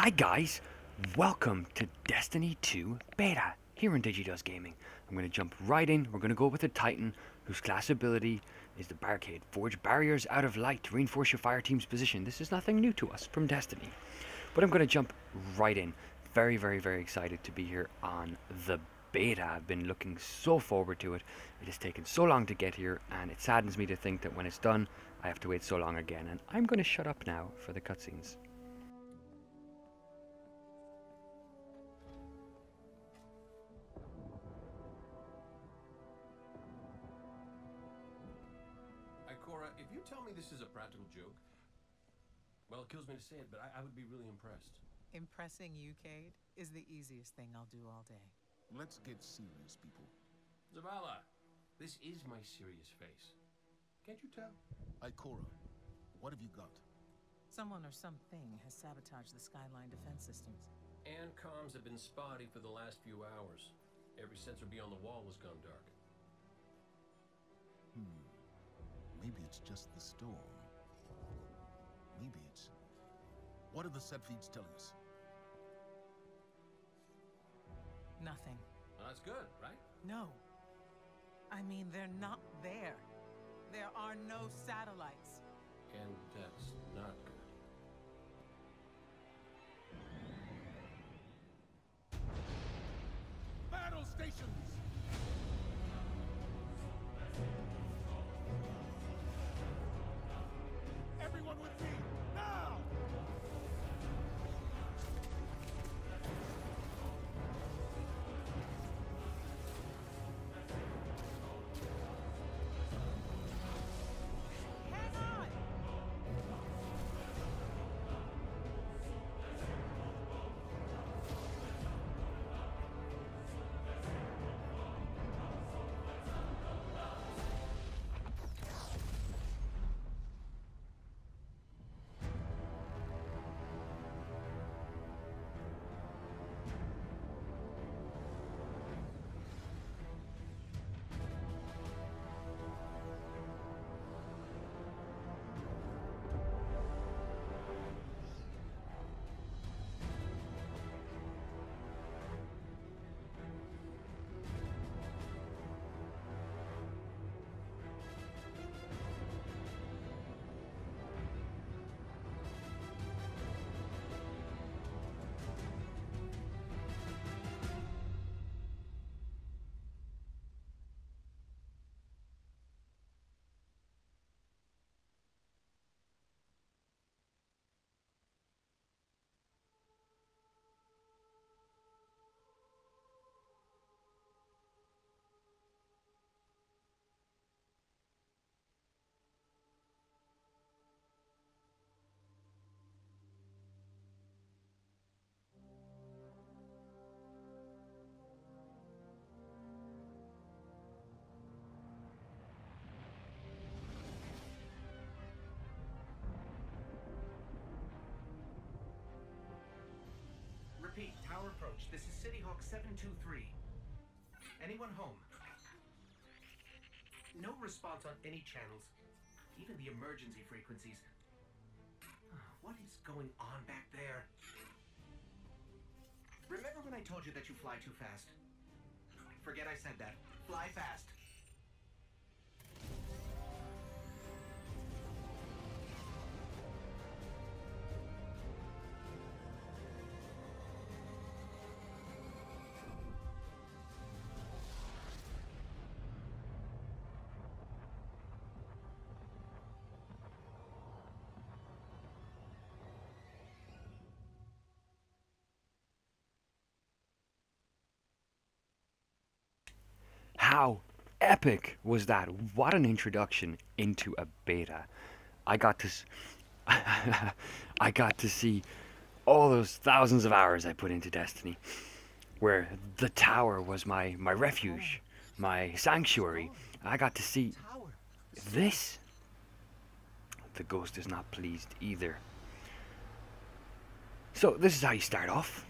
Hi guys, welcome to Destiny 2 Beta here on DigiDoes Gaming. I'm going to jump right in. We're going to go with a Titan whose class ability is the Barricade. Forge barriers out of light to reinforce your fire team's position. This is nothing new to us from Destiny. But I'm going to jump right in. Very, very, very excited to be here on the beta. I've been looking so forward to it. It has taken so long to get here, and it saddens me to think that when it's done, I have to wait so long again. And I'm going to shut up now for the cutscenes. Ikora, if you tell me this is a practical joke, well, it kills me to say it, but I would be really impressed. Impressing you, Cade, is the easiest thing I'll do all day. Let's get serious, people. Zavala, this is my serious face. Can't you tell? Ikora, what have you got? Someone or something has sabotaged the Skyline defense systems. And comms have been spotty for the last few hours. Every sensor beyond the wall has gone dark. Maybe it's just the storm. Maybe it's... What are the set feeds telling us? Nothing. Well, that's good, right? No. I mean, they're not there. There are no satellites. And that's not good. Battle stations! Everyone with me, now! Hang on! Repeat, tower approach. This is City Hawk 723. Anyone home? No response on any channels, even the emergency frequencies. What is going on back there? Remember when I told you that you fly too fast? Forget I said that. Fly fast. How epic was that? What an introduction into a beta. I got to I got to see all those thousands of hours I put into Destiny, where the tower was my refuge, my sanctuary. I got to see this. The ghost is not pleased either. So this is how you start off.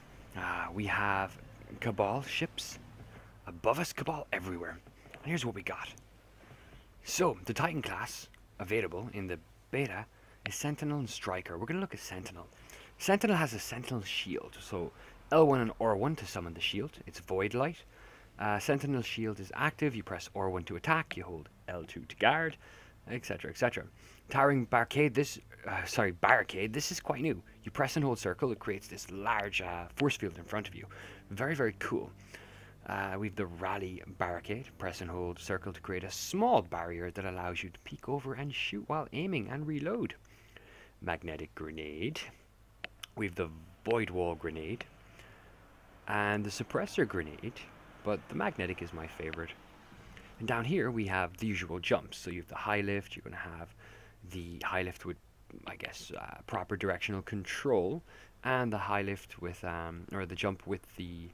We have Cabal ships above us, Cabal everywhere. And here's what we got. So the Titan class available in the beta is Sentinel and Striker. We're going to look at Sentinel. Sentinel has a Sentinel shield, so L1 and R1 to summon the shield. It's Void Light. Sentinel shield is active. You press R1 to attack. You hold L2 to guard, etc., etc. Towering barricade. Barricade. This is quite new. You press and hold circle. It creates this large force field in front of you. Very, very cool. We have the Rally Barricade. Press and hold circle to create a small barrier that allows you to peek over and shoot while aiming and reload. Magnetic Grenade. We have the Void Wall Grenade. And the Suppressor Grenade. But the Magnetic is my favorite. And down here we have the usual jumps. So you have the high lift. You're going to have the high lift with, I guess, proper directional control. And the high lift with, or the jump with the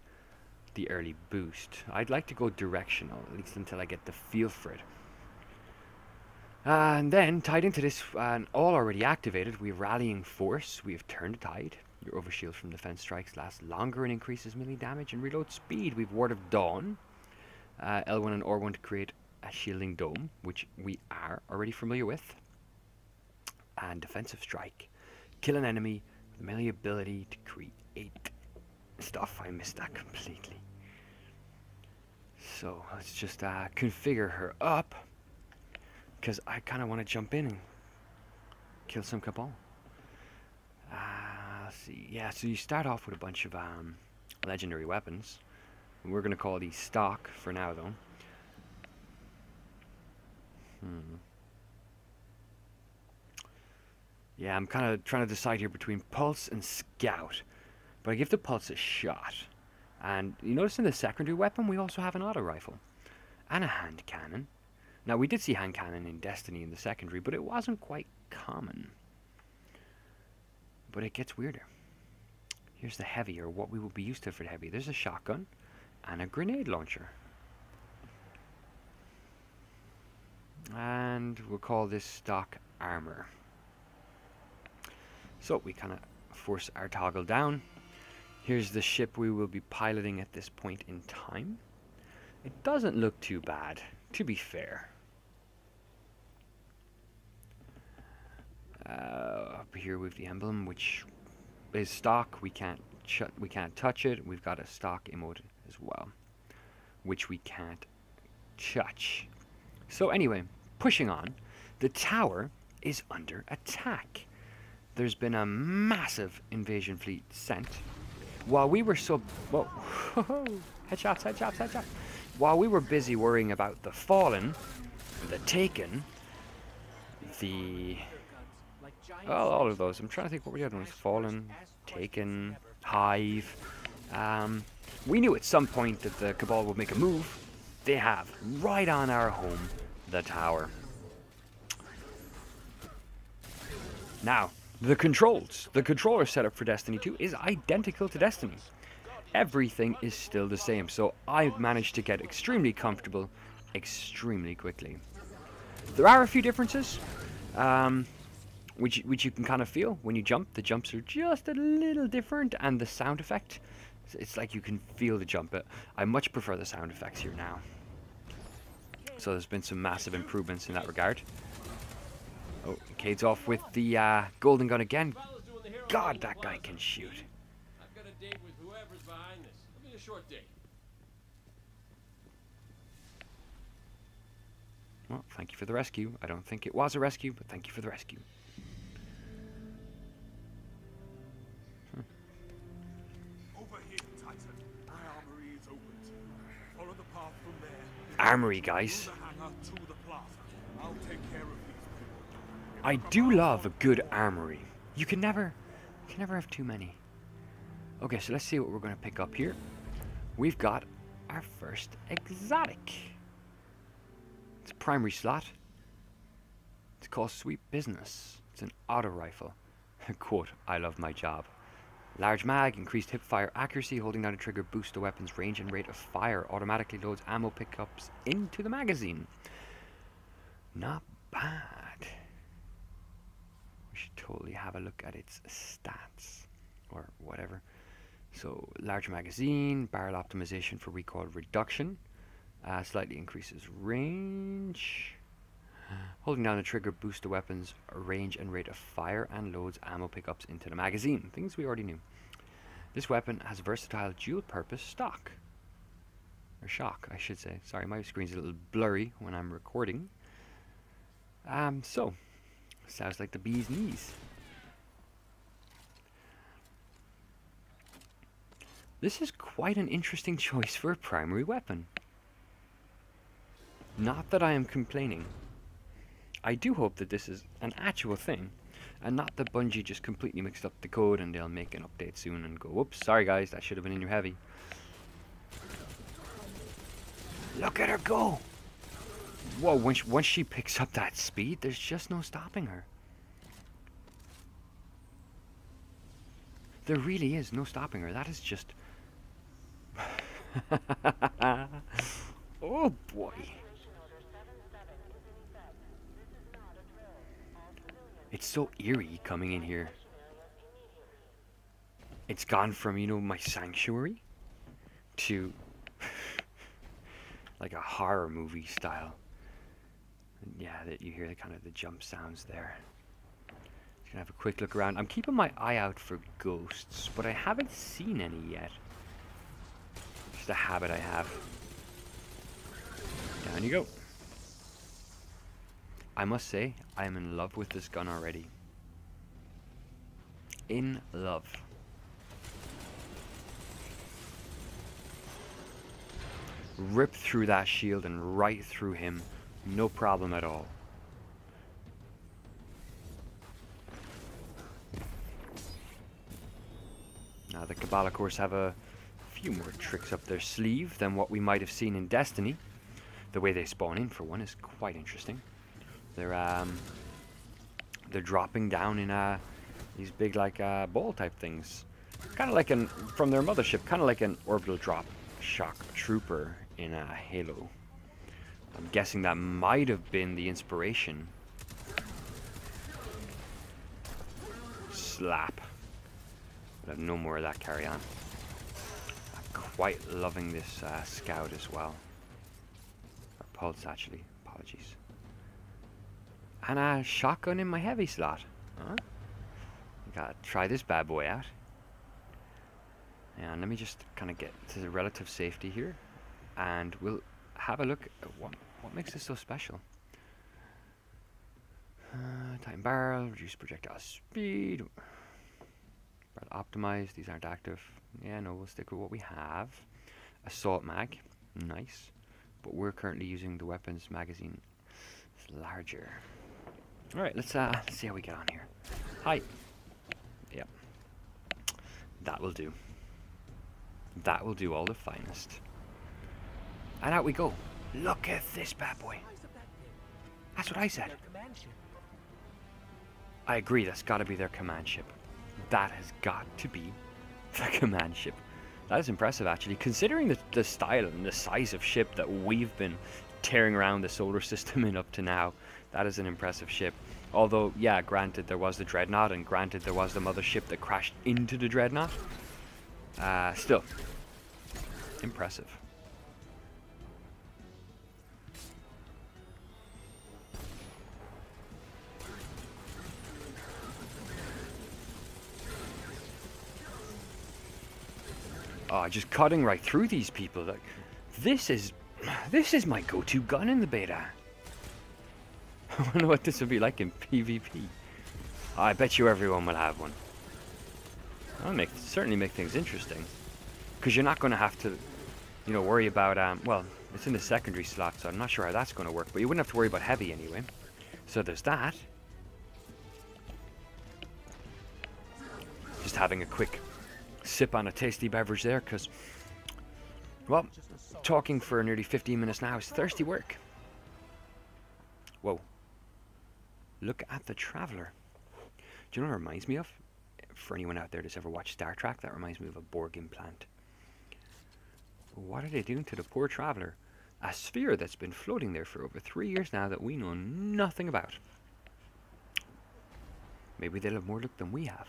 early boost. I'd like to go directional, at least until I get the feel for it. And then, tied into this, and all already activated, we have Rallying Force, we have Turn the Tide. Your overshield from defense strikes lasts longer and increases melee damage and reload speed. We have Ward of Dawn, L1 and R1 to create a shielding dome, which we are already familiar with. And Defensive Strike. Kill an enemy with melee ability to create stuff. I missed that completely. So let's just configure her up, because I kind of want to jump in and kill some Cabal. Let's see. Yeah, so you start off with a bunch of legendary weapons. We're going to call these stock for now, though. Yeah, I'm kind of trying to decide here between Pulse and Scout. But I give the Pulse a shot. And you notice in the secondary weapon, we also have an auto rifle. And a hand cannon. Now, we did see hand cannon in Destiny in the secondary, but it wasn't quite common. But it gets weirder. Here's the heavy, or what we will be used to for the heavy. There's a shotgun and a grenade launcher. And we'll call this stock armor. So we kind of force our toggle down. Here's the ship we will be piloting at this point in time. It doesn't look too bad, to be fair. Up here we have the emblem, which is stock. We can't touch it. We've got a stock emote as well, which we can't touch. So anyway, pushing on, the tower is under attack. There's been a massive invasion fleet sent. While we were headshots, headshots, headshots. While we were busy worrying about the Fallen, the Taken, all of those. I'm trying to think what were the other ones. Fallen, Taken, Hive. We knew at some point that the Cabal would make a move. They have, right on our home, the tower. Now, the controls. The controller setup for Destiny 2 is identical to Destiny. Everything is still the same, so I've managed to get extremely comfortable extremely quickly. There are a few differences, which you can kind of feel when you jump. The jumps are just a little different, and the sound effect, it's like you can feel the jump. I much prefer the sound effects here now. So there's been some massive improvements in that regard. Oh, Cade's off with the golden gun again. God, that guy can shoot. I've got a date with whoever's behind this. It'll be a short date. Well, thank you for the rescue. I don't think it was a rescue, but thank you for the rescue. Over here, Titan. My armory is opened. Follow the path from there. Armory, guys. Through the hangar to the plaza. I'll take care of these people. I do love a good armory. You can never have too many. Okay, so let's see what we're going to pick up here. We've got our first exotic. It's a primary slot. It's called Sweet Business. It's an auto rifle. Quote, I love my job. Large mag, increased hip fire accuracy, holding down a trigger boosts the weapon's range and rate of fire. Automatically loads ammo pickups into the magazine. Not bad. We should totally have a look at its stats. Or whatever. So, large magazine, barrel optimization for recoil reduction. Slightly increases range. Holding down the trigger boosts the weapon's range and rate of fire and loads ammo pickups into the magazine. Things we already knew. This weapon has versatile dual-purpose stock. Or shock, I should say. Sorry, my screen's a little blurry when I'm recording. So, sounds like the bee's knees. This is quite an interesting choice for a primary weapon. Not that I am complaining. I do hope that this is an actual thing, and not that Bungie just completely mixed up the code and they'll make an update soon and go, "Oops, sorry guys, that should have been in your heavy." Look at her go! Whoa, once she picks up that speed, there's just no stopping her. There really is no stopping her. That is just... Oh boy. It's so eerie coming in here. It's gone from, you know, my sanctuary to like a horror movie style. Yeah, that you hear the kind of the jump sounds there. Just gonna have a quick look around. I'm keeping my eye out for ghosts, but I haven't seen any yet. Just a habit I have. Down you go. I must say, I am in love with this gun already. In love. Rip through that shield and right through him. No problem at all. Now the Cabal, of course, have a few more tricks up their sleeve than what we might have seen in Destiny. The way they spawn in, for one, is quite interesting. They're dropping down in these big like ball type things, kind of like from their mothership, kind of like an orbital drop shock trooper in Halo. I'm guessing that might have been the inspiration. Slap. But I've no more of that carry on. I'm quite loving this scout as well. Or pulse actually. Apologies. And a shotgun in my heavy slot. Huh? Gotta try this bad boy out. And let me just kind of get to the relative safety here. And we'll have a look at what makes this so special. Tighten barrel, reduce projectile speed. Barrel optimized, these aren't active. Yeah, no, we'll stick with what we have. Assault mag, nice. But we're currently using the weapons magazine. It's larger. Alright, let's see how we get on here. Hi. Yep. That will do. That will do all the finest. And out we go. Look at this bad boy. That's what I said. I agree, that's got to be their command ship. That has got to be the command ship. That is impressive, actually, considering the style and the size of ship that we've been tearing around the solar system in up to now. That is an impressive ship. Although, yeah, granted, there was the Dreadnought, and granted, there was the mothership that crashed into the Dreadnought. Still, impressive. Oh, just cutting right through these people. Like, this is my go-to gun in the beta. I wonder what this will be like in PvP. Oh, I bet you everyone will have one. That'll certainly make things interesting, because you're not going to have to, you know, worry about well, it's in the secondary slot, so I'm not sure how that's going to work. But you wouldn't have to worry about heavy anyway. So there's that. Just having a quick sip on a tasty beverage there, because, well, talking for nearly 15 minutes now is thirsty work. Whoa. Look at the Traveler. Do you know what it reminds me of? For anyone out there that's ever watched Star Trek, that reminds me of a Borg implant. What are they doing to the poor Traveler? A sphere that's been floating there for over 3 years now that we know nothing about. Maybe they'll have more luck than we have.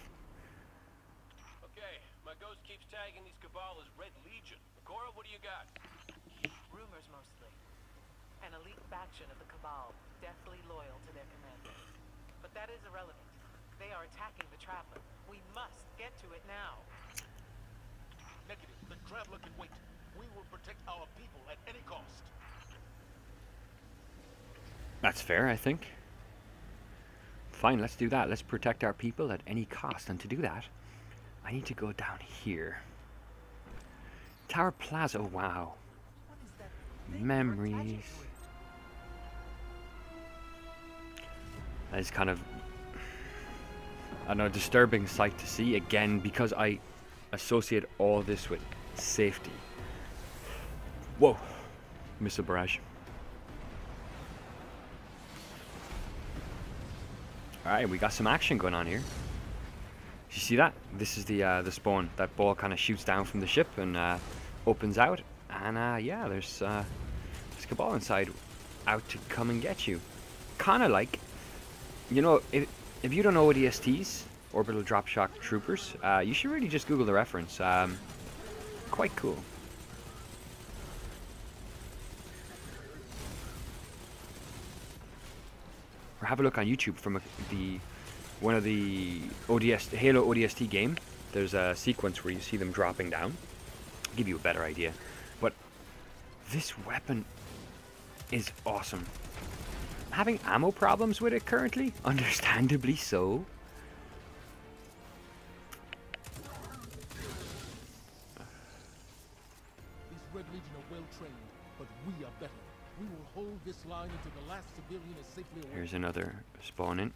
Okay, my ghost keeps tagging these Cabal as Red Legion. Cora, what do you got? Rumors mostly. an elite faction of the Cabal, deathly loyal to their commander. But that is irrelevant. They are attacking the Traveler. We must get to it now. Negative. The Traveler can wait. We will protect our people at any cost. That's fair, I think. Fine, let's do that. Let's protect our people at any cost. And to do that, I need to go down here. Tower Plaza. Oh, wow. What is that thing Memories. we're attaching to it? That is kind of, I don't know, a disturbing sight to see. Again, because I associate all this with safety. Whoa. Missile barrage. Alright, we got some action going on here. You see that? This is the spawn. That ball kind of shoots down from the ship and opens out. And yeah, there's Cabal inside, out to come and get you. Kind of like, you know, if you don't know ODSTs, Orbital Drop Shock Troopers, you should really just Google the reference. Quite cool. Or have a look on YouTube from one of the Halo ODST game. There's a sequence where you see them dropping down. Give you a better idea. But this weapon is awesome. Having ammo problems with it currently, understandably so. These Red Legion are well trained, but we are better. We will hold this line until the last civilian is safely away. Here's another spawn in.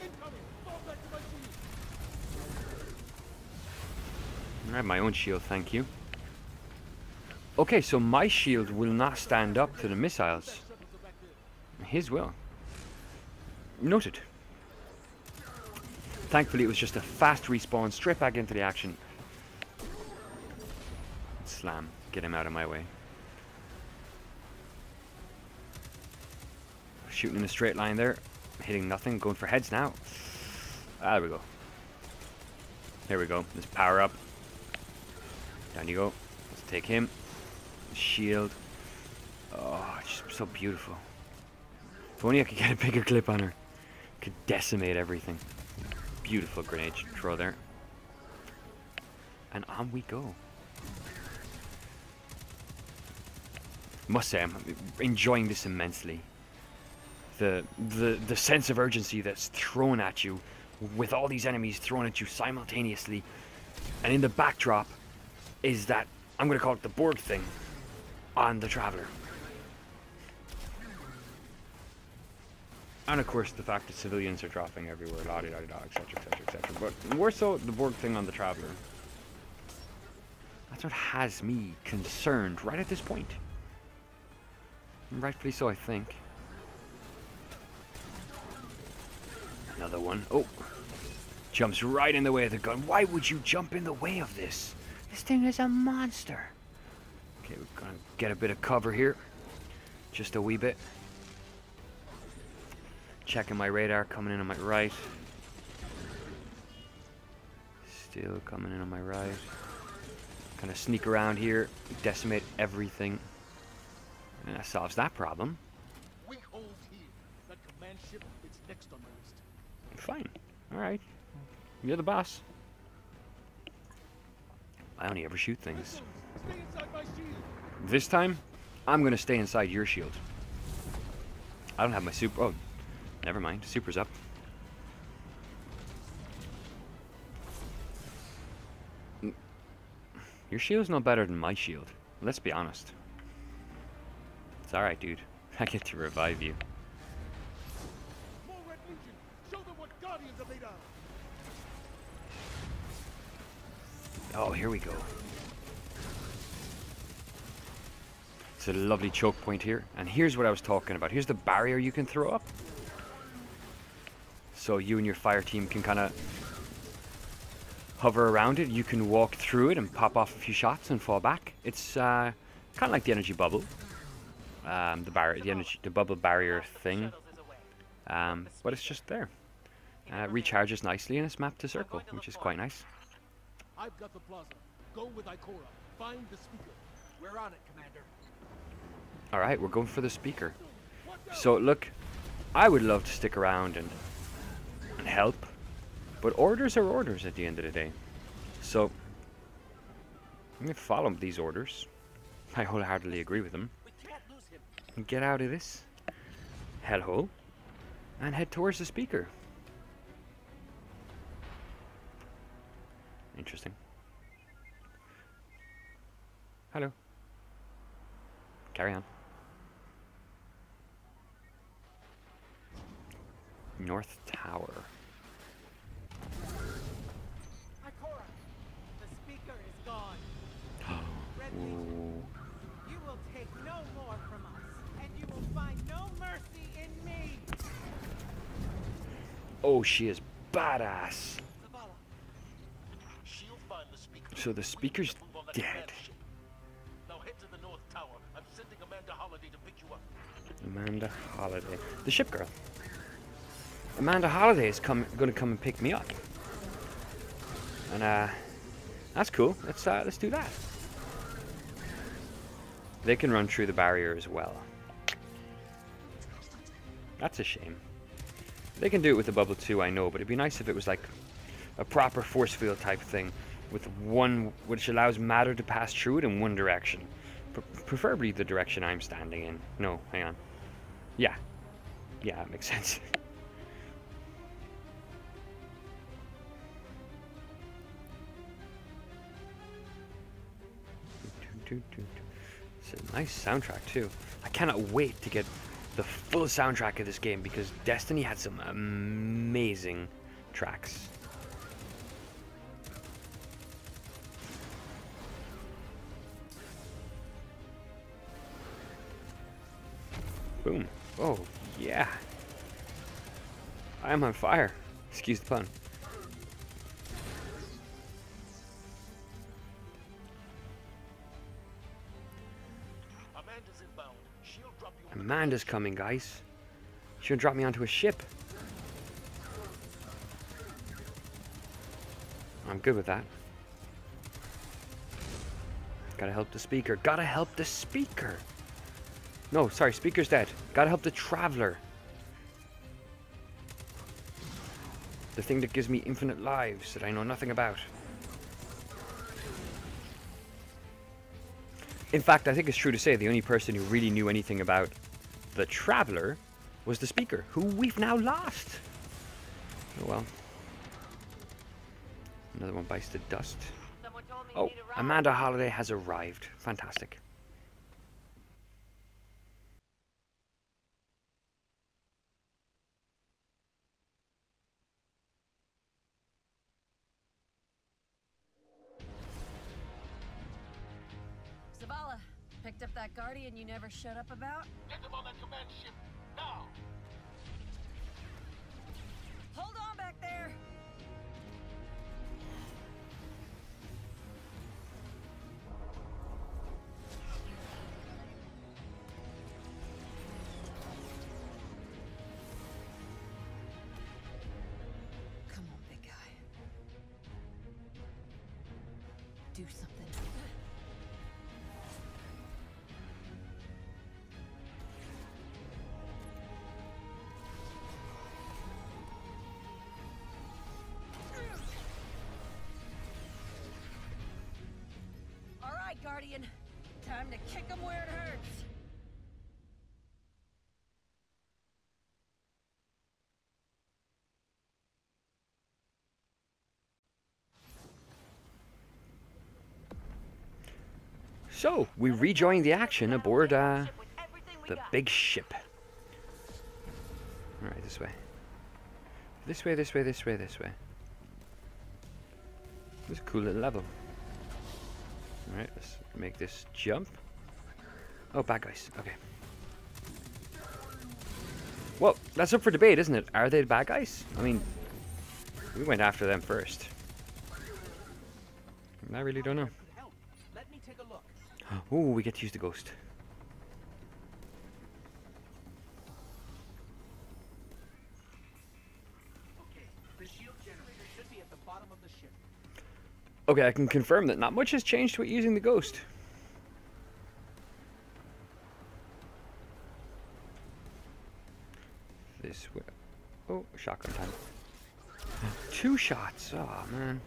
Incoming! Fall back to my shield! I have my own shield, thank you. Okay, so my shield will not stand up to the missiles. Shuttles are back there. His will. Noted. Thankfully, it was just a fast respawn, straight back into the action. Slam. Get him out of my way. Shooting in a straight line there. Hitting nothing. Going for heads now. There we go. Here we go. Let's power up. Down you go. Let's take him. Shield. Oh, it's just so beautiful. If only I could get a bigger clip on her. Could decimate everything. Beautiful grenade throw there. And on we go. Must say, I'm enjoying this immensely. The sense of urgency that's thrown at you, with all these enemies thrown at you simultaneously, and in the backdrop is that, I'm going to call it the Borg thing, on the Traveler. And of course the fact that civilians are dropping everywhere, la-di-da-di-da, etc, etc, etc. But more so the Borg thing on the Traveler. That's what has me concerned right at this point. Rightfully so, I think. Another one. Oh. Jumps right in the way of the gun. Why would you jump in the way of this? This thing is a monster. Okay, we're gonna get a bit of cover here. Just a wee bit. Checking my radar, coming in on my right. Still coming in on my right. Kind of sneak around here, decimate everything. And that solves that problem. We hold here. That command ship is next on my list. Fine. Alright. You're the boss. I only ever shoot things. Stay inside my shield. This time, I'm gonna stay inside your shield. I don't have my super. Oh, never mind. Super's up. Your shield's no better than my shield. Let's be honest. It's alright, dude. I get to revive you. More Red Legion. Show them what Guardians are made of. Oh, here we go. It's a lovely choke point here. And here's what I was talking about. Here's the barrier you can throw up. So you and your fire team can kind of hover around it. You can walk through it and pop off a few shots and fall back. It's kind of like the energy bubble. The bubble barrier thing. But it's just there. It recharges nicely and it's mapped to circle, which is quite nice. I've got the plaza. Go with Ikora. Find the speaker. We're on it, Commander. Alright, we're going for the speaker. So, look, I would love to stick around and help, but orders are orders at the end of the day. So, I'm going to follow these orders. I wholeheartedly agree with them. We can't lose him. And get out of this hellhole and head towards the speaker. Interesting. Hello. Carry on. North Tower. Ikora, the speaker is gone. Red Legion, Ooh. you will take no more from us, and you will find no mercy in me. Oh, she is badass. Zavala, She'll find the speaker. So the speaker's Move on that dead. command ship. Now head to the North Tower. I'm sending Amanda Holiday to pick you up. Amanda Holiday. The ship girl. Amanda Holiday is going to come and pick me up. And that's cool. Let's do that. They can run through the barrier as well. That's a shame. They can do it with the bubble too, I know, but it'd be nice if it was like a proper force field type thing with one which allows matter to pass through it in one direction. Preferably the direction I'm standing in. No, hang on. Yeah. Yeah, that makes sense. It's a nice soundtrack too. I cannot wait to get the full soundtrack of this game because Destiny had some amazing tracks. Boom. Oh, yeah. I am on fire. Excuse the pun. Amanda's inbound. She'll drop you. Amanda's coming, guys. She's gonna drop me onto a ship. I'm good with that. Gotta help the speaker. Gotta help the speaker. No, sorry, speaker's dead. Gotta help the traveler. The thing that gives me infinite lives that I know nothing about. In fact, I think it's true to say the only person who really knew anything about the traveler was the speaker, who we've now lost. Oh well. Another one bites the dust. someone told me Oh, you need a ride. Amanda Holiday has arrived. Fantastic. Zavala, picked up that Guardian you never showed up about? Get them on that command ship now. Hold on back there! Come on, big guy. Do something. All right, Guardian. Time to kick him where it hurts. So, we rejoin the action aboard the With everything we got. big ship. Alright, this way. This way, this way, this way, this way. This is a cool little level. Alright, let's make this jump. Oh, bad guys. Okay. Well, that's up for debate, isn't it? Are they the bad guys? I mean, we went after them first. I really don't know. Help. Let me take a look. Oh, we get to use the ghost. Okay, the shield generator should be at the bottom of the ship. Okay, I can confirm that not much has changed with using the Ghost. This way. Oh, shotgun time. 2 shots. Oh, man.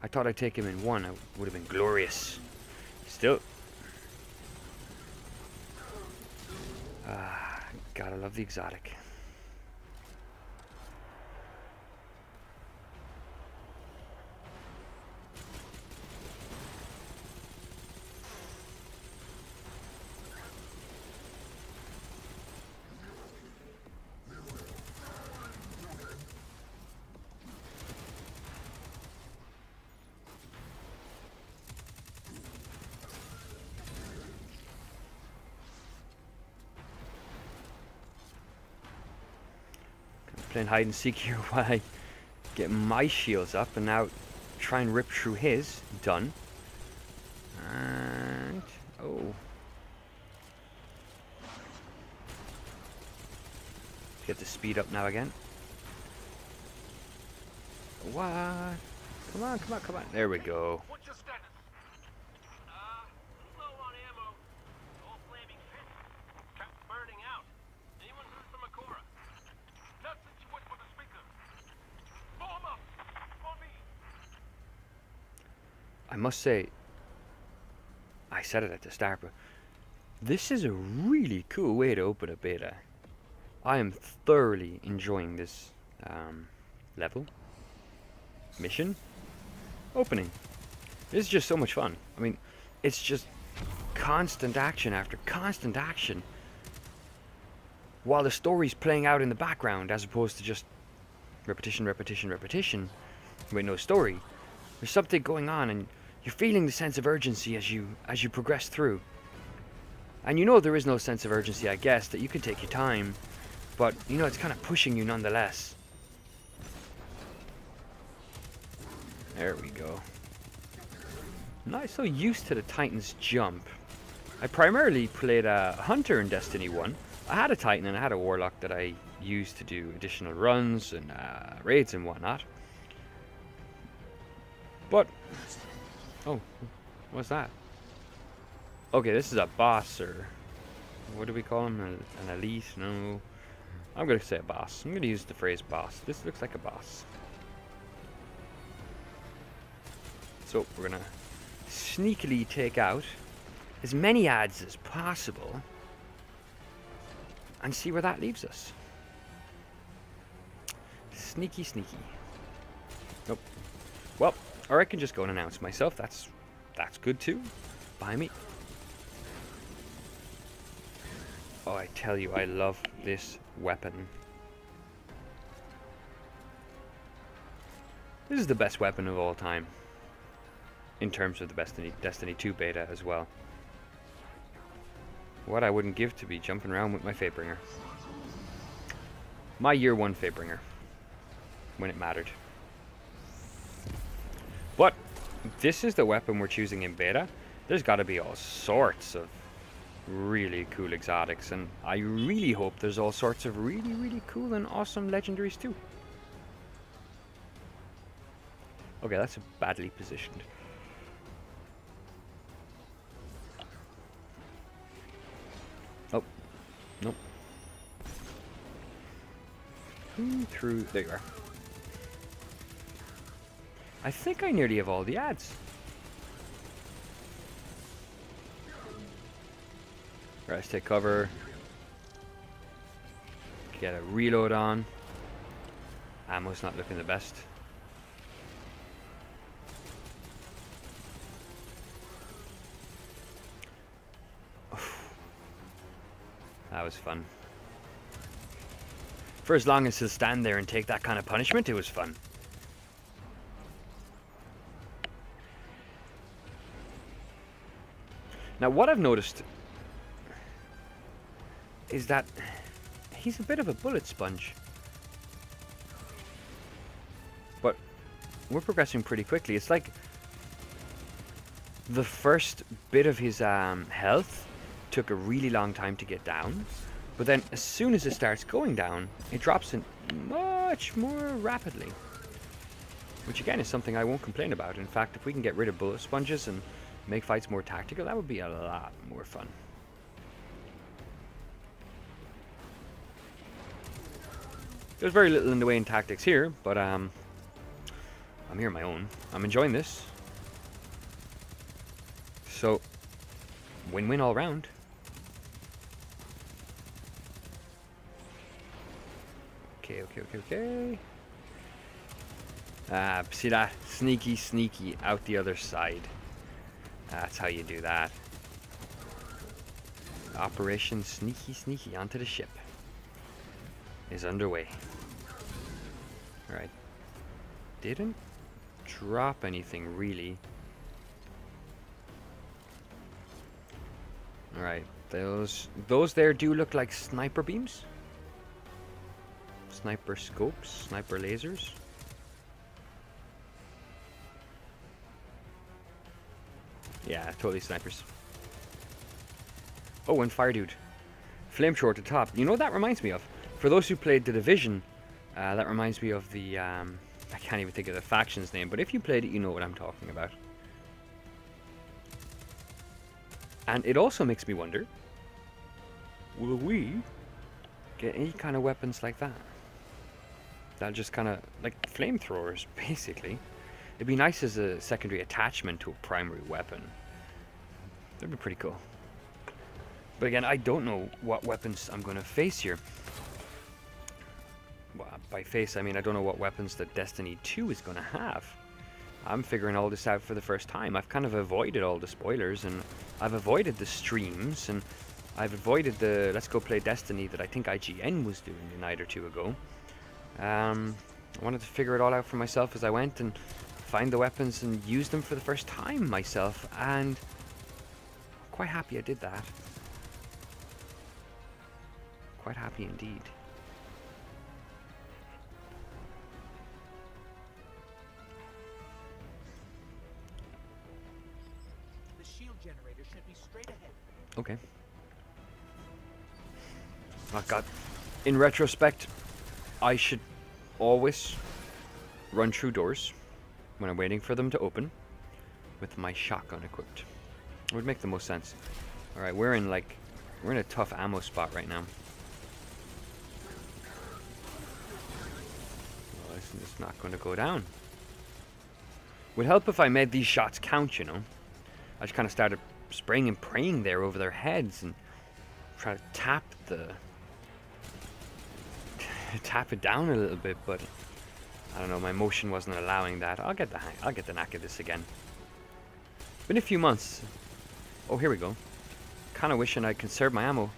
I thought I'd take him in 1. It would have been glorious. Still. Gotta love the exotic. Playing hide and seek here while I get my shields up and now try and rip through his. Done. And oh, get the speed up now again. What? Come on, come on, come on. There we go. What's your status? Low on ammo. All flaming pit. Trap burning out. Anyone heard from Ikora? Not since you went for the speaker. Form up. On me. I must say, I said it at the start, but this is a really cool way to open a beta. I am thoroughly enjoying this level, mission, opening. This is just so much fun. I mean, it's just constant action after constant action while the story's playing out in the background, as opposed to just repetition, repetition, repetition with no story. There's something going on and you're feeling the sense of urgency as you progress through. And you know there is no sense of urgency, I guess, that you can take your time, but you know it's kind of pushing you nonetheless. There we go. I'm not so used to the Titan's jump. I primarily played a Hunter in Destiny 1. I had a Titan and I had a Warlock that I used to do additional runs and raids and whatnot. But, oh, what's that? Okay, this is a boss, or what do we call him? An elite? No, I'm gonna say a boss. I'm gonna use the phrase boss. This looks like a boss. So we're gonna sneakily take out as many ads as possible and see where that leaves us. Sneaky, sneaky. Nope. Well, or I can just go and announce myself. That's good too. By me. Oh, I tell you, I love this weapon. This is the best weapon of all time. In terms of the Destiny 2 beta as well. What I wouldn't give to be jumping around with my Fatebringer. My year 1 Fatebringer. When it mattered. But this is the weapon we're choosing in beta. There's got to be all sorts of really cool exotics, and I really hope there's all sorts of really, really cool and awesome legendaries too. Okay, that's badly positioned. Oh, nope. Through, there you are. I think I nearly have all the ads. Right, let's take cover. Get a reload on. Ammo's not looking the best. That was fun. For as long as he'll stand there and take that kind of punishment, it was fun. Now, what I've noticed is that he's a bit of a bullet sponge. But we're progressing pretty quickly. It's like the first bit of his health took a really long time to get down, but then as soon as it starts going down, it drops in much more rapidly. Which again is something I won't complain about. In fact, if we can get rid of bullet sponges and make fights more tactical, that would be a lot more fun. There's very little in the way in tactics here, but I'm here on my own. I'm enjoying this. So, win-win all round. Okay. See that? Sneaky out the other side. That's how you do that. Operation Sneaky onto the ship is underway. Alright. Didn't drop anything really. Alright, those there do look like sniper beams. Sniper scopes, sniper lasers. Yeah, totally snipers. Oh, and fire dude. Flamethrower at the top. You know what that reminds me of? For those who played The Division, that reminds me of the, I can't even think of the faction's name, but if you played it, you know what I'm talking about. And it also makes me wonder, will we get any kind of weapons like that? That just kind of, like flamethrowers, basically. It'd be nice as a secondary attachment to a primary weapon. That'd be pretty cool. But again, I don't know what weapons I'm going to face here. Well, by face, I mean I don't know what weapons that Destiny 2 is going to have. I'm figuring all this out for the first time. I've kind of avoided all the spoilers, and I've avoided the streams, and I've avoided the Let's Go Play Destiny that I think IGN was doing a night or two ago. I wanted to figure it all out for myself as I went and find the weapons and use them for the first time myself, and I'm quite happy I did that. Quite happy indeed. The shield generator should be straight ahead. Okay. Oh god. In retrospect, I should always run through doors when I'm waiting for them to open with my shotgun equipped. It would make the most sense. Alright, we're in a tough ammo spot right now. Well, this is not going to go down. Would help if I made these shots count, you know. I just kind of started spraying and praying there over their heads and try to tap it down a little bit, but I don't know, my motion wasn't allowing that. I'll get the knack of this again. Been a few months. Oh, here we go. Kind of wishing I'd conserved my ammo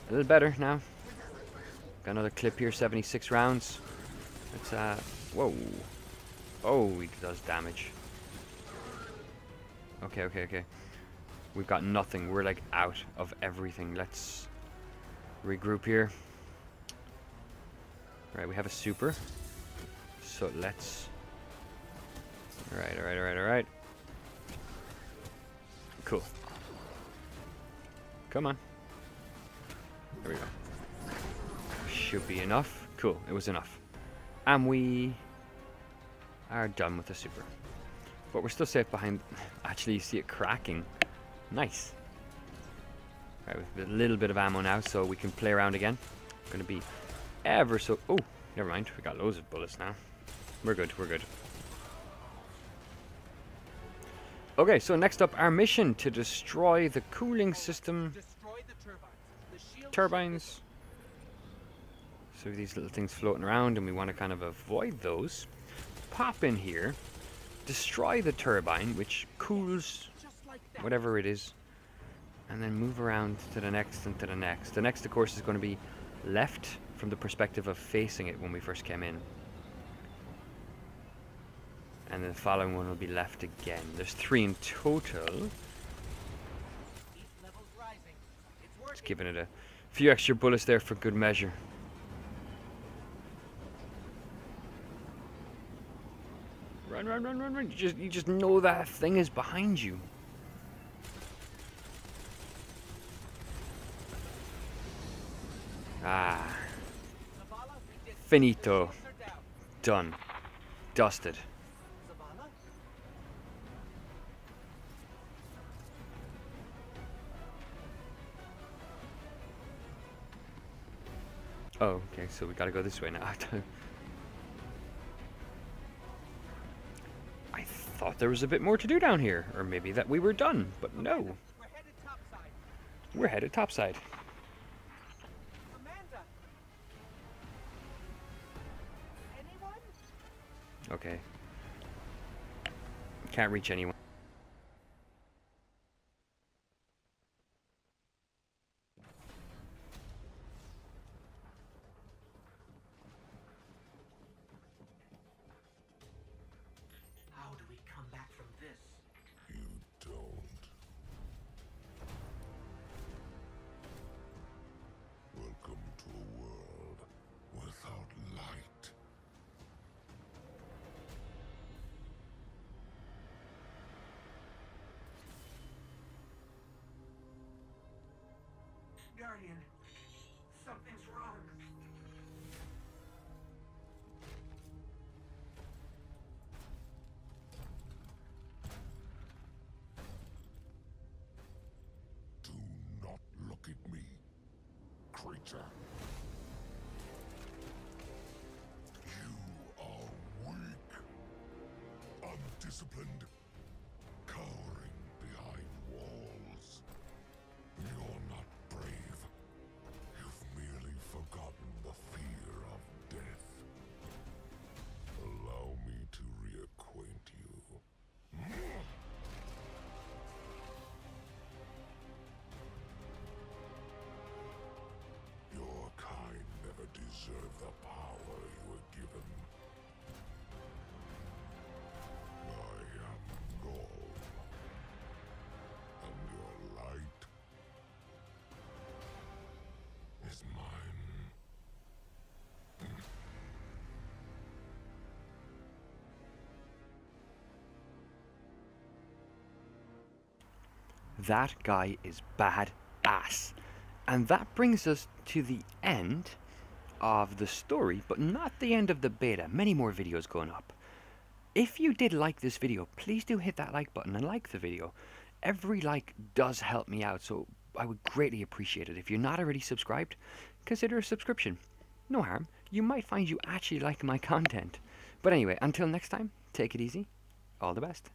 a little better now. Got another clip here, 76 rounds. Let's whoa. Oh, he does damage. Okay. We've got nothing. We're like out of everything. Let's regroup here. Alright, we have a super. So let's... Alright. Cool. Come on. There we go. Should be enough. Cool, it was enough. And we are done with the super. But we're still safe behind... Actually, you see it cracking. Nice. Alright, with a little bit of ammo now, so we can play around again. Gonna be ever so... Oh, never mind. We got loads of bullets now. We're good. Okay, so next up, our mission to destroy the cooling system. Destroy the turbines. The shield Turbines. So these little things floating around, and we want to kind of avoid those. Pop in here, destroy the turbine, which cools whatever it is, and then move around to the next and to the next. The next, of course, is going to be left from the perspective of facing it when we first came in. And then the following one will be left again. There's 3 in total. Just giving it a few extra bullets there for good measure. Run. You just know that thing is behind you. Ah. Finito. Done. Dusted. Oh, okay, so we gotta go this way now. I thought there was a bit more to do down here, or maybe that we were done, but no. We're headed topside. We're headed topside. Amanda! Anyone? Okay. Can't reach anyone. How do we come back from this? You don't. Welcome to a world without light. Guardian, something's wrong. Do not look at me, creature. You are weak, undisciplined, cowering behind walls. You're not brave. You've merely forgotten the fear of death. Allow me to reacquaint you. Your kind never deserved the power you were given. I am Gaul, and your light is mine. That guy is badass. And that brings us to the end of the story, but not the end of the beta. Many more videos going up. If you did like this video, please do hit that like button and like the video. Every like does help me out, so I would greatly appreciate it. If you're not already subscribed, consider a subscription. No harm. You might find you actually like my content. But anyway, until next time, take it easy. All the best.